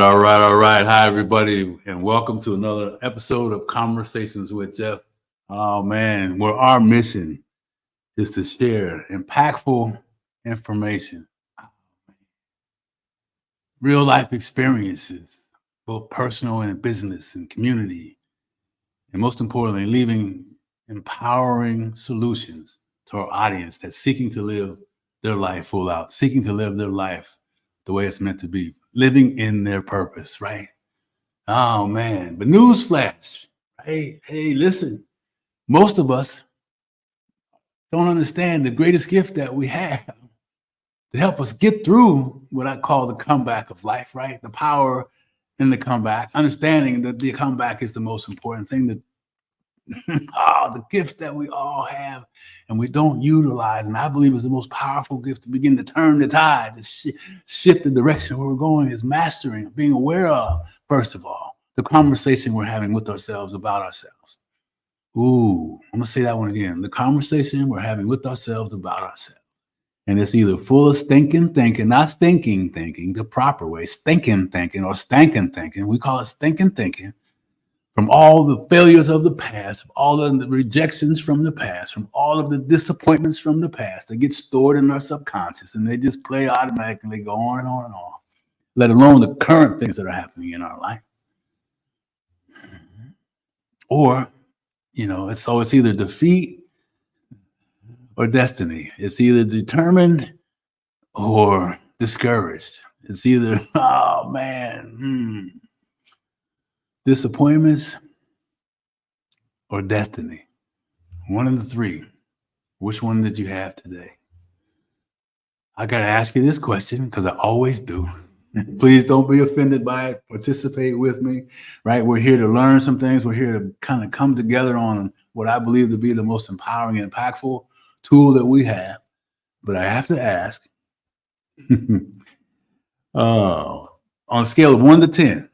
All right. Hi, everybody, and welcome to another episode of Conversations with Geoff. Oh, man, where our mission is to share impactful information, real life experiences, both personal and business and community, and most importantly, leaving empowering solutions to our audience that's seeking to live their life full out, seeking to live their life the way it's meant to be, living in their purpose, right? Oh man, but newsflash, hey, listen, most of us don't understand the greatest gift that we have to help us get through what I call the comeback of life, right? The power in the comeback, understanding that the comeback is the most important thing, that the gift that we all have and we don't utilize, and I believe is the most powerful gift to begin to turn the tide, to shift the direction where we're going, is mastering, being aware of, first of all, the conversation we're having with ourselves about ourselves. Ooh, I'm gonna say that one again. The conversation we're having with ourselves about ourselves. And it's either full of stinking thinking, not stinking thinking, the proper way, stinking thinking or stankin thinking. We call it stinking thinking. From all the failures of the past, all of the rejections from the past, from all of the disappointments from the past, they get stored in our subconscious and they just play automatically, go on and on and on, let alone the current things that are happening in our life. Or, it's either defeat or destiny. It's either determined or discouraged. It's either, disappointments or destiny. One of the three. Which one did you have today? I got to ask you this question because I always do. Please don't be offended by it. Participate with me, right? We're here to learn some things. We're here to kind of come together on what I believe to be the most empowering and impactful tool that we have. But I have to ask, on a scale of 1 to 10,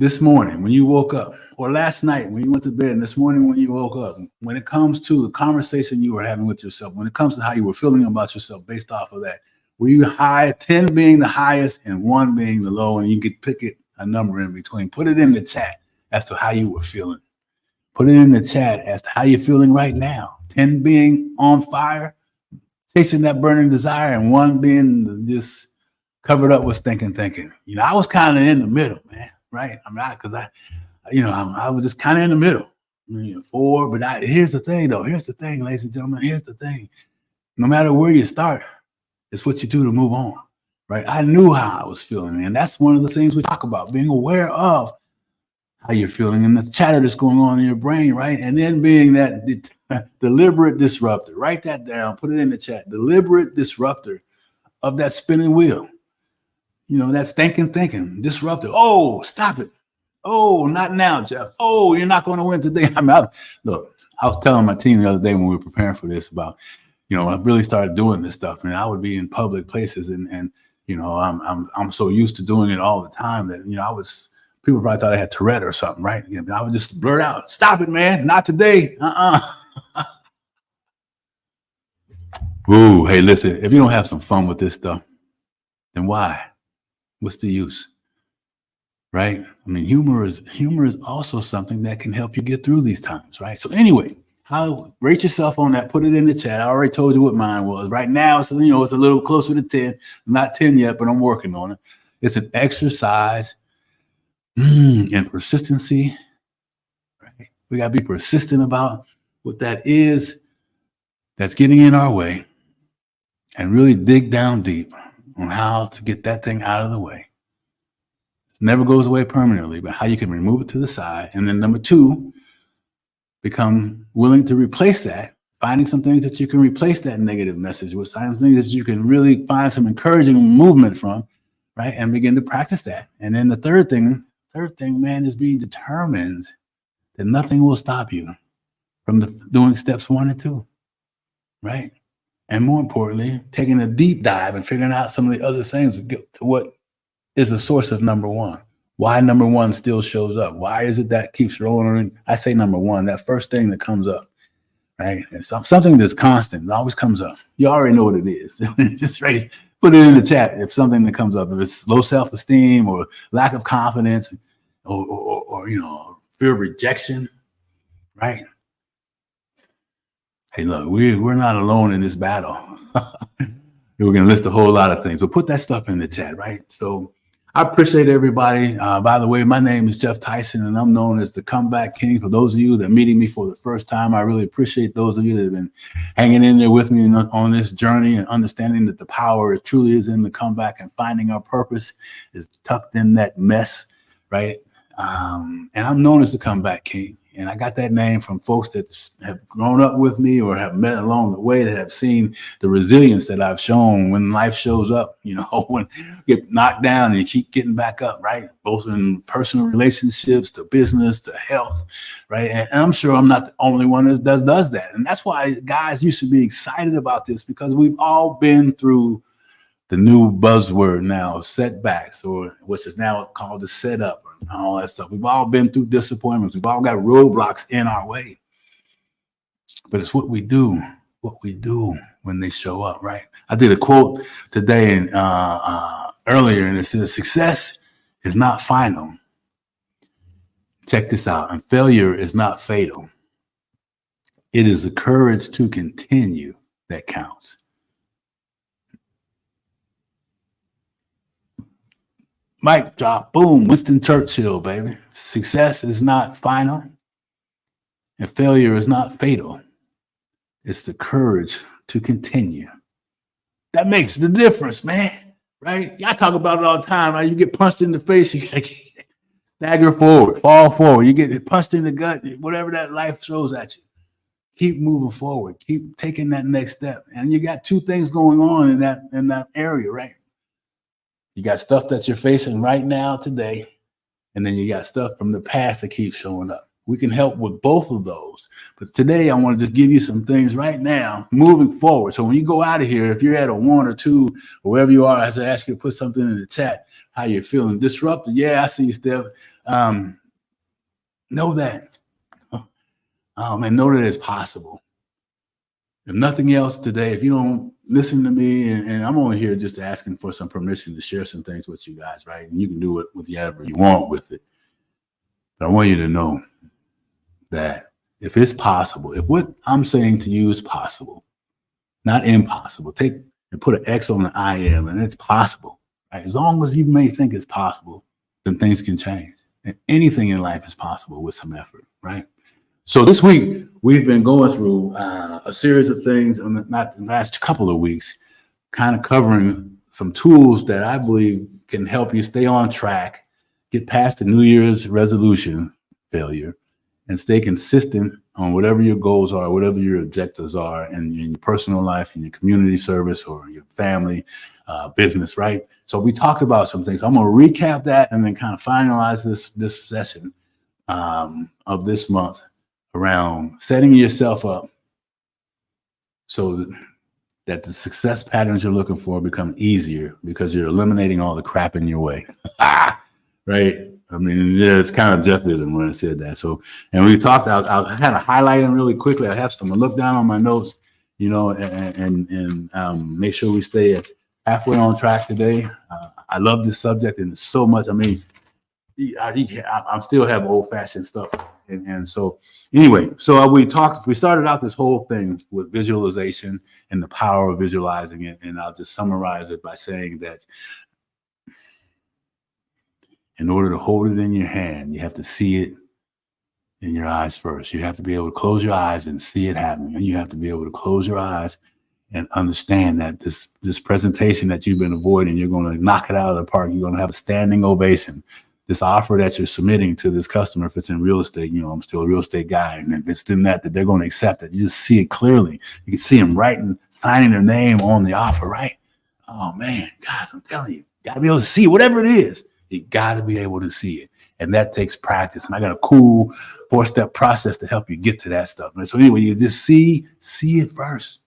this morning when you woke up, or last night when you went to bed, and this morning when you woke up, when it comes to the conversation you were having with yourself, when it comes to how you were feeling about yourself based off of that, were you high, 10 being the highest and 1 being the low, and you could pick a number in between? Put it in the chat as to how you were feeling. Put it in the chat as to how you're feeling right now. 10 being on fire, chasing that burning desire, and 1 being just covered up with stinking thinking. I was kind of in the middle, man. Right? I'm not, because I was just kind of in the middle. 4, but here's the thing, though. Here's the thing, ladies and gentlemen. Here's the thing. No matter where you start, it's what you do to move on, right? I knew how I was feeling, and that's one of the things we talk about, being aware of how you're feeling and the chatter that's going on in your brain, right? And then being that deliberate disruptor. Write that down. Put it in the chat. Deliberate disruptor of that spinning wheel. That stinking thinking, disruptive. Oh, stop it. Oh, not now, Geoff. Oh, you're not going to win today. Look, I was telling my team the other day when we were preparing for this about, when I really started doing this stuff, and I would be in public places and I'm so used to doing it all the time that, people probably thought I had Tourette or something, right? I would just blurt out, stop it, man. Not today. Ooh, hey, listen, if you don't have some fun with this stuff, then why? What's the use, right? Humor is also something that can help you get through these times, right? So anyway, rate yourself on that. Put it in the chat. I already told you what mine was. Right now, it's a little closer to 10. I'm not 10 yet, but I'm working on it. It's an exercise in persistency, right? We got to be persistent about what that is that's getting in our way, and really dig down deep on how to get that thing out of the way. It never goes away permanently, but how you can remove it to the side. And then number 2, become willing to replace that, finding some things that you can replace that negative message with, some things that you can really find some encouraging movement from, right? And begin to practice that. And then the third thing, man, is being determined that nothing will stop you from doing steps 1 and 2, right? And more importantly, taking a deep dive and figuring out some of the other things to get to what is the source of number 1. Why number 1 still shows up. Why is it that keeps rolling? I say number 1, that first thing that comes up, right? And something that's constant, it always comes up. You already know what it is. Just right, Put it in the chat if something that comes up, if it's low self-esteem or lack of confidence or fear of rejection, right? Hey, look, we're not alone in this battle. We're going to list a whole lot of things, but put that stuff in the chat, right? So I appreciate everybody. By the way, my name is Geoff Tyson, and I'm known as the Comeback King. For those of you that are meeting me for the first time, I really appreciate those of you that have been hanging in there with me on this journey and understanding that the power truly is in the comeback and finding our purpose is tucked in that mess, right? And I'm known as the Comeback King. And I got that name from folks that have grown up with me or have met along the way that have seen the resilience that I've shown when life shows up, when you get knocked down and you keep getting back up, right? Both in personal relationships, to business, to health, right? And I'm sure I'm not the only one that does that. And that's why, guys, you should be excited about this, because we've all been through the new buzzword now, setbacks, or which is now called the setup, and all that stuff. We've all been through disappointments. We've all got roadblocks in our way. But it's what we do when they show up, right? I did a quote today and earlier, and it says, "Success is not final." Check this out. And failure is not fatal. It is the courage to continue that counts. Mic drop, boom, Winston Churchill, baby. Success is not final, and failure is not fatal. It's the courage to continue. That makes the difference, man, right? Y'all talk about it all the time, right? You get punched in the face, you gotta stagger forward, fall forward. You get punched in the gut, whatever that life throws at you. Keep moving forward. Keep taking that next step. And you got two things going on in that area, right? You got stuff that you're facing right now today, and then you got stuff from the past that keeps showing up. We can help with both of those. But today I want to just give you some things right now moving forward. So when you go out of here, if you're at a 1 or 2 or wherever you are, as I ask you to put something in the chat, how you're feeling. Disrupted. Yeah, I see you, Steph. Know that. Know that it's possible. If nothing else today, if you don't listen to me, and I'm only here just asking for some permission to share some things with you guys, right? And you can do it with whatever you want with it. But I want you to know that if it's possible, if what I'm saying to you is possible, not impossible, take and put an X on the I am, and it's possible, right? As long as you may think it's possible, then things can change. And anything in life is possible with some effort, right? So this week, we've been going through a series of things, not the last couple of weeks, kind of covering some tools that I believe can help you stay on track, get past the New Year's resolution failure, and stay consistent on whatever your goals are, whatever your objectives are in your personal life, in your community service, or your family, business, right? So we talked about some things. I'm going to recap that and then kind of finalize this session of this month around setting yourself up so that the success patterns you're looking for become easier because you're eliminating all the crap in your way. Right? I mean, yeah, it's kind of Jeffism when I said that. So, and we talked, I'll kind of highlight them really quickly. I have some, look down on my notes, and make sure we stay halfway on track today. I love this subject, and it's so much. I mean, I still have old-fashioned stuff. And so anyway, so we started out this whole thing with visualization and the power of visualizing it. And I'll just summarize it by saying that in order to hold it in your hand, you have to see it in your eyes first. You have to be able to close your eyes and see it happening. And you have to be able to close your eyes and understand that this presentation that you've been avoiding, you're going to knock it out of the park. You're going to have a standing ovation. This offer that you're submitting to this customer, if it's in real estate, I'm still a real estate guy. And if it's in that they're going to accept it, you just see it clearly. You can see them writing, signing their name on the offer, right? Oh man, guys, I'm telling you, got to be able to see whatever it is. You got to be able to see it. And that takes practice. And I got a cool 4-step process to help you get to that stuff. So anyway, you just see it first.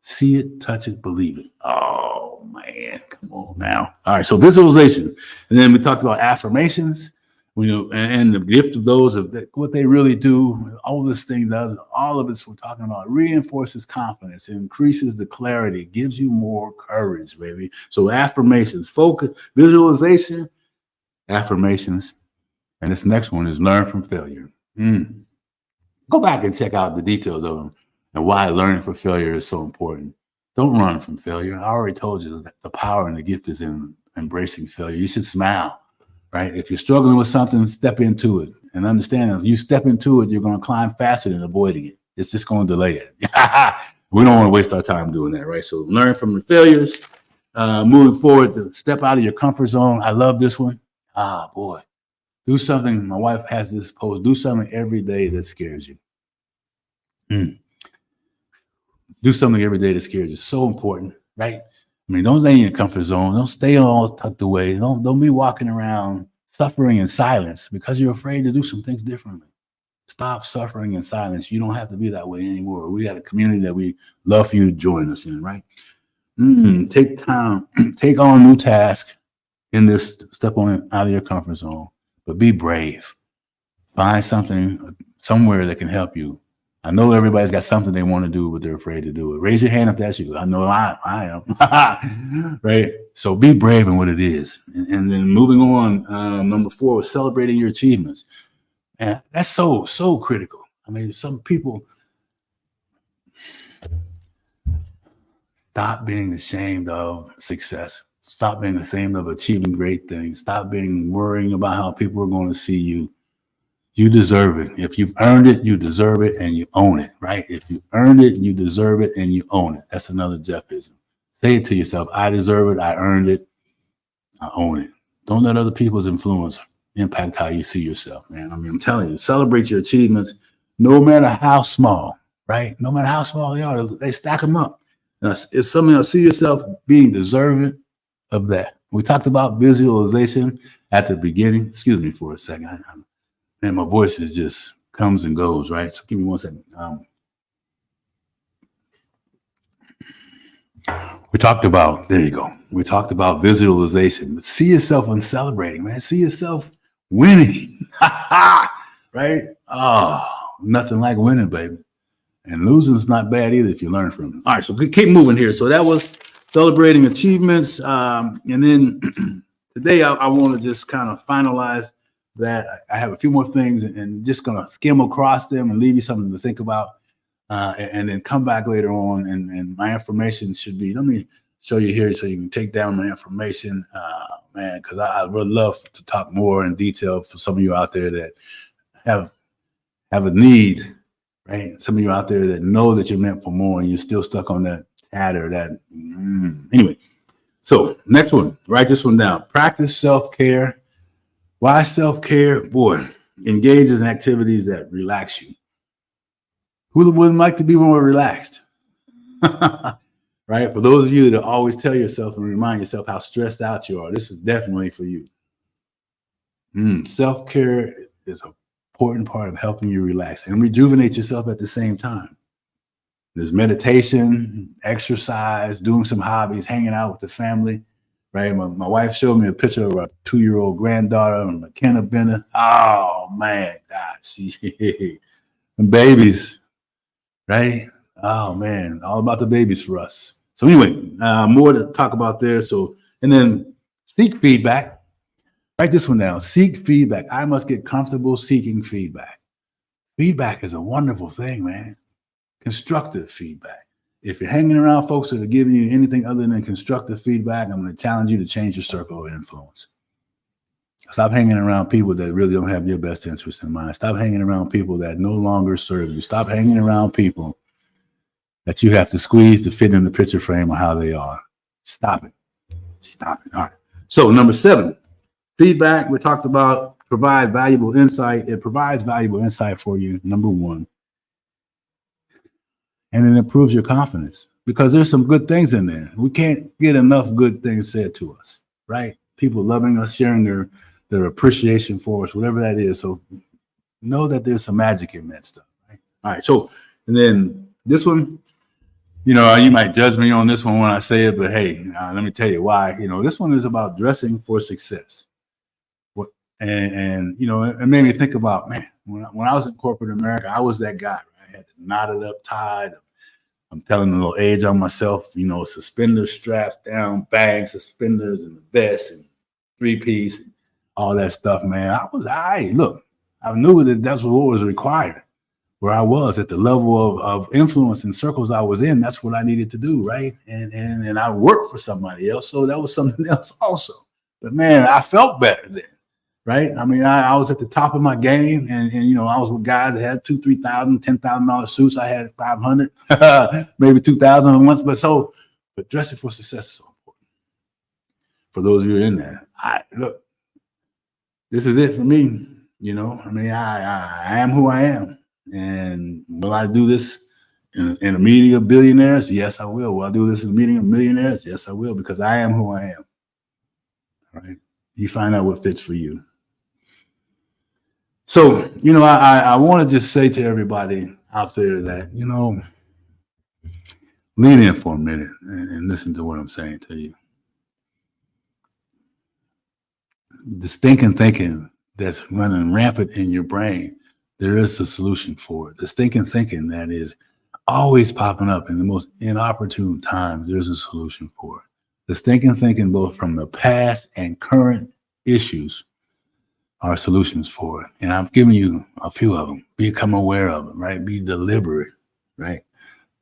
See it, touch it, believe it. Oh man, come on now. All right, so visualization. And then we talked about affirmations. And the gift of those of what they really do, all this thing does, all of this we're talking about, reinforces confidence, increases the clarity, gives you more courage, baby. So affirmations, focus, visualization, affirmations, and this next one is learn from failure. Go back and check out the details of them and why learning from failure is so important. Don't run from failure. I already told you that the power and the gift is in embracing failure. You should smile. Right? If you're struggling with something, step into it and understand that if you step into it, you're going to climb faster than avoiding it. It's just going to delay it. We don't want to waste our time doing that, right? So learn from the failures, moving forward to step out of your comfort zone. I love this one. Boy, do something. My wife has this post. Do something every day that scares you. Do something every day that scares you. So important, right? I mean, don't stay in your comfort zone. Don't stay all tucked away. Don't be walking around suffering in silence because you're afraid to do some things differently. Stop suffering in silence. You don't have to be that way anymore. We got a community that we love for you to join us in, right? Take time, take on new tasks in this, step on out of your comfort zone, but be brave. Find something somewhere that can help you. I know everybody's got something they want to do, but they're afraid to do it. Raise your hand if that's you. I know I am. Right? So be brave in what it is. And then moving on, number 4 was celebrating your achievements. And that's so critical. I mean, some people stop being ashamed of success. Stop being ashamed of achieving great things. Stop worrying about how people are going to see you. You deserve it. If you've earned it, you deserve it and you own it, right? If you earned it, you deserve it and you own it. That's another Geoffism. Say it to yourself. I deserve it. I earned it. I own it. Don't let other people's influence impact how you see yourself, man. I mean, I'm telling you, celebrate your achievements, no matter how small, right? No matter how small they are, they stack them up. It's something else. See yourself being deserving of that. We talked about visualization at the beginning. Excuse me for a second. And my voice is just comes and goes, right? So give me 1 second. We talked about, there you go. We talked about visualization. But see yourself in celebrating, man. See yourself winning, right? Nothing like winning, baby. And losing's not bad either if you learn from it. All right, so we keep moving here. So that was celebrating achievements. And then today I want to just kind of finalize that. I have a few more things and just going to skim across them and leave you something to think about, and then come back later on. And my information should be, let me show you here so you can take down my information, man, because I would love to talk more in detail for some of you out there that have a need, right? Some of you out there that know that you're meant for more and you're still stuck on that chatter, anyway. So next one, write this one down. Practice self-care. Why self-care? Boy, engages in activities that relax you. Who wouldn't like to be more relaxed? Right? For those of you that always tell yourself and remind yourself how stressed out you are, this is definitely for you. Self-care is an important part of helping you relax and rejuvenate yourself at the same time. There's meditation, exercise, doing some hobbies, hanging out with the family. Right, my wife showed me a picture of our 2-year-old granddaughter, McKenna Bennett. Oh man, gosh, and babies, right? Oh man, all about the babies for us. So anyway, more to talk about there. So, and then seek feedback. Write this one down. Seek feedback. I must get comfortable seeking feedback. Feedback is a wonderful thing, man. Constructive feedback. If you're hanging around folks that are giving you anything other than constructive feedback, I'm going to challenge you to change your circle of influence. Stop hanging around people that really don't have your best interest in mind. Stop hanging around people that no longer serve you. Stop hanging around people that you have to squeeze to fit in the picture frame of how they are. Stop it. Stop it. All right. So number 7, feedback. We talked about provide valuable insight. It provides valuable insight for you, number 1. And it improves your confidence because there's some good things in there. We can't get enough good things said to us, right? People loving us, sharing their appreciation for us, whatever that is. So know that there's some magic in that stuff, right? All right. So, and then this one, you might judge me on this one when I say it, but hey, let me tell you why. This one is about dressing for success. And you know, it made me think about, man, when I was in corporate America, I was that guy. Right? I had the knotted up tie. I'm telling a little age on myself, you know, suspenders strapped down, bag suspenders and the vest and 3-piece, and all that stuff, man. Look, I knew that that's what was required. Where I was at the level of influence in circles I was in, that's what I needed to do, right? And I worked for somebody else, so that was something else also. But man, I felt better then, right? I mean, I was at the top of my game, and you know, I was with guys that had $2,000, $3,000, $10,000 suits. I had 500, maybe 2,000 once. But dressing for success is so important. For those of you in there, look, this is it for me. You know, I mean, I am who I am, and will I do this in a meeting of billionaires? Yes, I will. Will I do this in a meeting of millionaires? Yes, I will, because I am who I am. All right. You find out what fits for you. So, you know, I want to just say to everybody out there that, you know, lean in for a minute and listen to what I'm saying to you. The stinking thinking that's running rampant in your brain, there is a solution for it. The stinking thinking that is always popping up in the most inopportune times, there's a solution for it. The stinking thinking, both from the past and current issues, are solutions for it. And I've given you a few of them. Become aware of them, right? Be deliberate, right?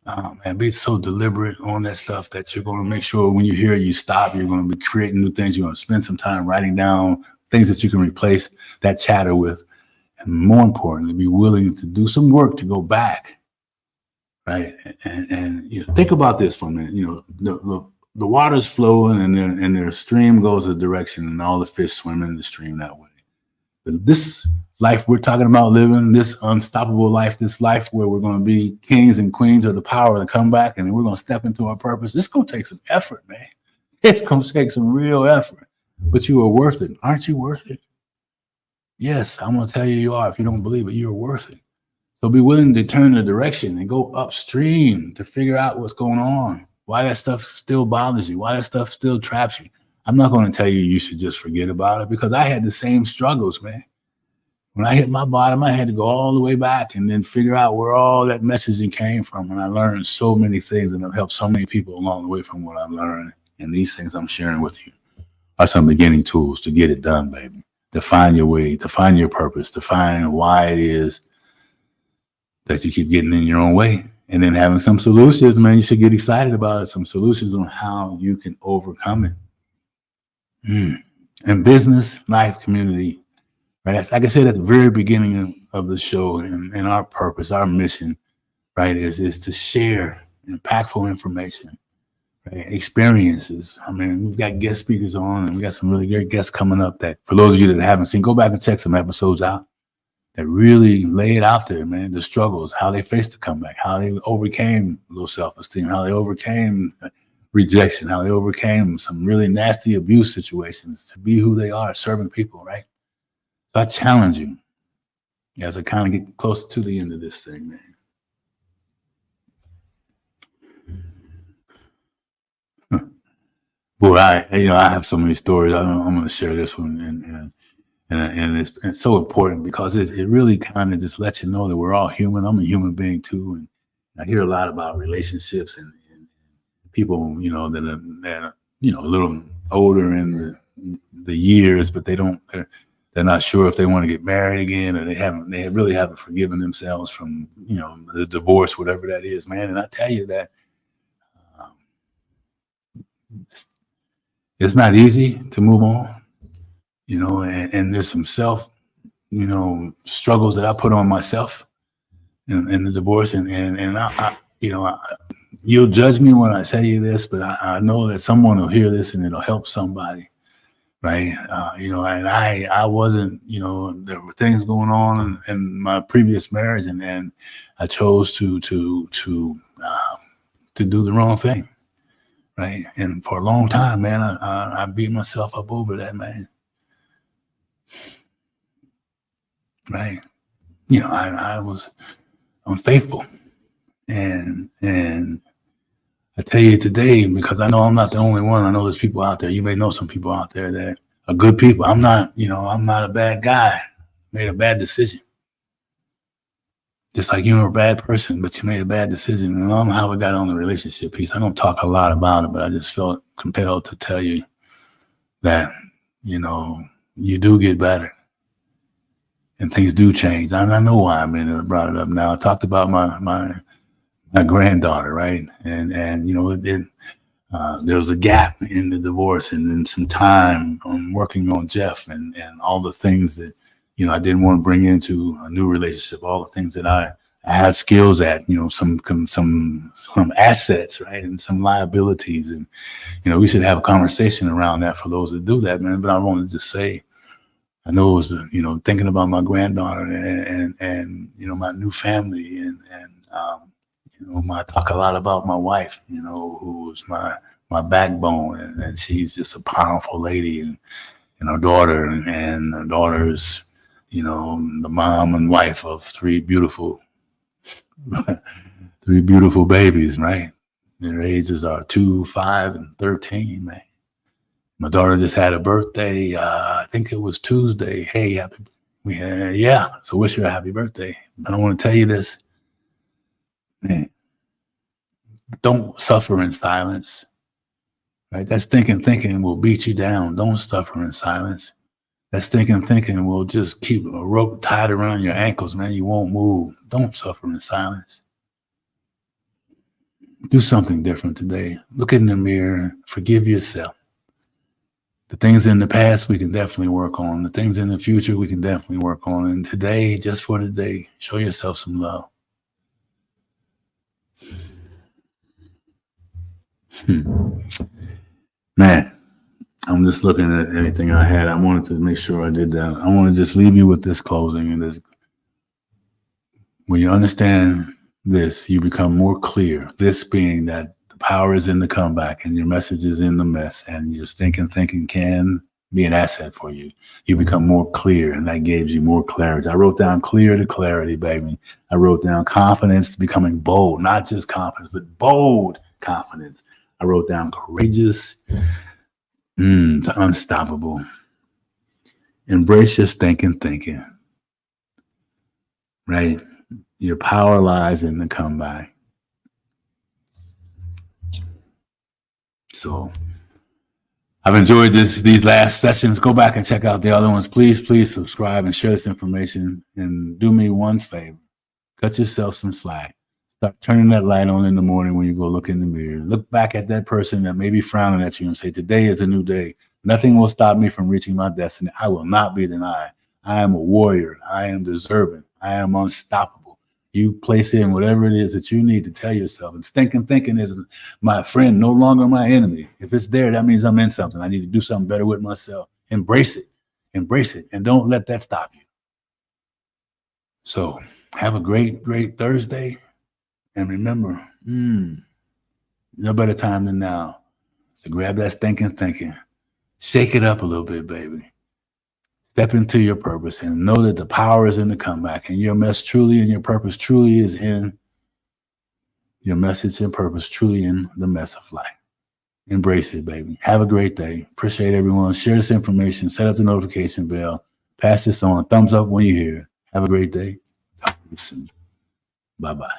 And be so deliberate on that stuff that you're going to make sure when you hear it, you stop. You're going to be creating new things. You're going to spend some time writing down things that you can replace that chatter with. And more importantly, be willing to do some work to go back, right? And you know, think about this for a minute. You know, the water's flowing and their stream goes a direction, and all the fish swim in the stream that way. But this life we're talking about living, this unstoppable life, this life where we're going to be kings and queens of the power to come back, and we're going to step into our purpose. It's going to take some effort, man. It's going to take some real effort. But you are worth it. Aren't you worth it? Yes, I'm going to tell you you are. If you don't believe it, you're worth it. So be willing to turn the direction and go upstream to figure out what's going on, why that stuff still bothers you, why that stuff still traps you. I'm not going to tell you should just forget about it, because I had the same struggles, man. When I hit my bottom, I had to go all the way back and then figure out where all that messaging came from. And I learned so many things, and I've helped so many people along the way from what I've learned. And these things I'm sharing with you are some beginning tools to get it done, baby. To find your way, to find your purpose, to find why it is that you keep getting in your own way. And then having some solutions, man, you should get excited about it. Some solutions on how you can overcome it. And business, life, community, right? That's, like I said at the very beginning of the show, and our purpose, our mission, right, is to share impactful information, right? Experiences. I mean, we've got guest speakers on, and we got some really great guests coming up that, for those of you that haven't seen, go back and check some episodes out that really lay it out there, man. The struggles, how they faced the comeback, how they overcame low self-esteem, how they overcame rejection, how they overcame some really nasty abuse situations to be who they are, serving people, right? So I challenge you as I kind of get close to the end of this thing, man. Boy, I have so many stories. I'm going to share this one, and it's so important because it really kind of just lets you know that we're all human. I'm a human being too, and I hear a lot about relationships and people, you know, that are you know, a little older in the years, but they're not sure if they want to get married again, or they really haven't forgiven themselves from, you know, the divorce, whatever that is, man. And I tell you that it's not easy to move on, you know, and there's some you know, struggles that I put on myself in the divorce, and I you know, you'll judge me when I tell you this, but I know that someone will hear this and it'll help somebody, right? You know, and I wasn't, you know, there were things going on in my previous marriage, and I chose to do the wrong thing, right? And for a long time, man, I beat myself up over that, man. Right? You know, I was unfaithful, and I tell you today, because I know I'm not the only one. I know there's people out there. You may know some people out there that are good people. I'm not a bad guy. Made a bad decision. Just like you're a bad person, but you made a bad decision. And I don't know how we got on the relationship piece. I don't talk a lot about it, but I just felt compelled to tell you that, you do get better and things do change. I know why I brought it up now. I talked about my granddaughter, right? And there was a gap in the divorce and then some time on working on Geoff and all the things that, I didn't want to bring into a new relationship, all the things that I had skills at, some assets, right? And some liabilities. And, we should have a conversation around that for those that do that, man. But I wanted to say, I know it was, thinking about my granddaughter and my new family and I talk a lot about my wife, who was my backbone, and she's just a powerful lady, and our daughter, and our daughter's, the mom and wife of three beautiful babies, right? Their ages are 2, 5, and 13, man. My daughter just had a birthday. I think it was Tuesday. Hey, so wish her a happy birthday. I don't want to tell you this, man. Don't suffer in silence, right? That thinking will beat you down. Don't suffer in silence. That thinking will just keep a rope tied around your ankles, man. You won't move. Don't suffer in silence. Do something different today. Look in the mirror. Forgive yourself. The things in the past we can definitely work on. The things in the future we can definitely work on. And today, just for today, show yourself some love. Man, I'm just looking at anything I had. I wanted to make sure I did that. I want to just leave you with this closing. And this, when you understand this, you become more clear. This being that the power is in the comeback and your message is in the mess, and your stinking thinking can be an asset for you. You become more clear, and that gives you more clarity. I wrote down clear to clarity, baby. I wrote down confidence to becoming bold, not just confidence, but bold confidence. I wrote down courageous to unstoppable. Embrace your stinking thinking, right? Your power lies in the comeback. So I've enjoyed these last sessions. Go back and check out the other ones. Please subscribe and share this information. And do me one favor. Cut yourself some slack. Start turning that light on in the morning when you go look in the mirror. Look back at that person that may be frowning at you and say, today is a new day. Nothing will stop me from reaching my destiny. I will not be denied. I am a warrior. I am deserving. I am unstoppable. You place in whatever it is that you need to tell yourself. And stinking thinking is my friend, no longer my enemy. If it's there, that means I'm in something. I need to do something better with myself. Embrace it. Embrace it. And don't let that stop you. So have a great Thursday. And remember, no better time than now to grab that stinking thinking. Shake it up a little bit, baby. Step into your purpose and know that the power is in the comeback, and your mess truly and your purpose truly is in your message and purpose truly in the mess of life. Embrace it, baby. Have a great day. Appreciate everyone. Share this information. Set up the notification bell. Pass this on. Thumbs up when you hear it. Have a great day. Talk to you soon. Bye-bye.